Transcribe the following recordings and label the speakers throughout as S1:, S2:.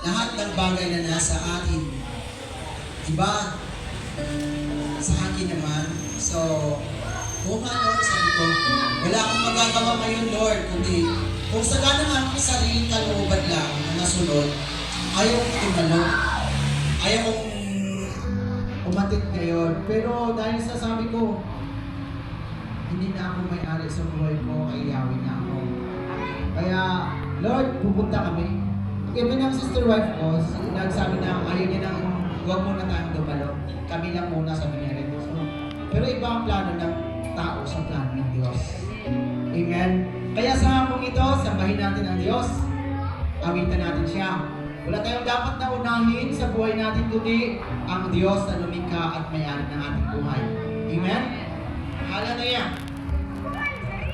S1: lahat ng bagay na nasa atin. Diba? Sa akin naman. So, kung Lord, sabi ko, wala akong magagawa ngayon, Lord, kundi kung sagana ng aking sariling kalooban lang na nasunod, ayaw kong tumalo. Ayaw kong umatit ngayon. Pero dahil sa sabi ko, hindi na ako may-ari sa buhay ko, kay Yahweh na ako. Kaya, Lord, pupunta kami. Even ang sister wife ko, nagsabi na ayaw niya nang huwag muna tayong dumalo. Kami lang muna sa Miniret. So, pero iba ang plano ng tao sa plano ng Diyos. Amen? Kaya sa hapong ito, sambahin natin ang Diyos. Awitan natin siya. Wala tayong dapat na unahin sa buhay natin, kundi ang Diyos na lumikha at may-ari ng ating buhay. Amen? Hallelujah!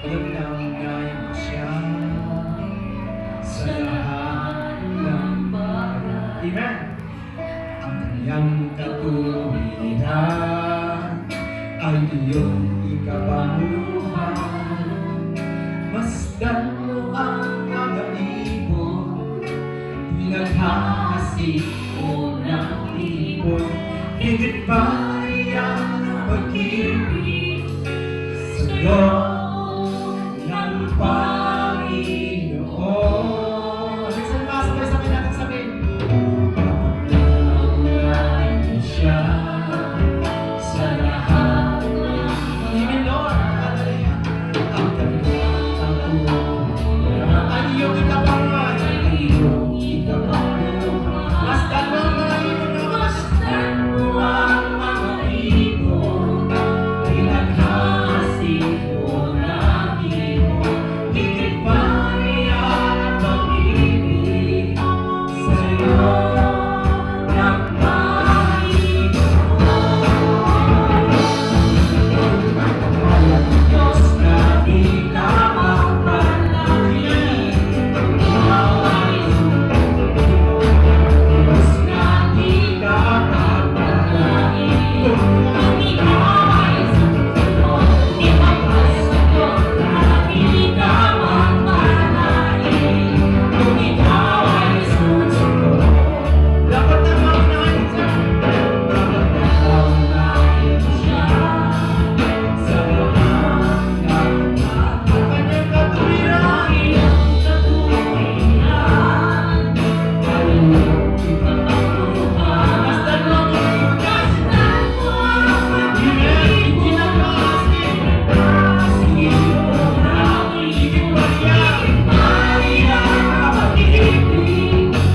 S1: Unahin ko siya sa lahat ng bagay. Amen? Ang kanyang katuwiran ay iyong ikapamuhan. Masdan mo ang mga ibon, pinaghahasik mo ng ibon. Higit pa iyang pag-ibig sa Diyos.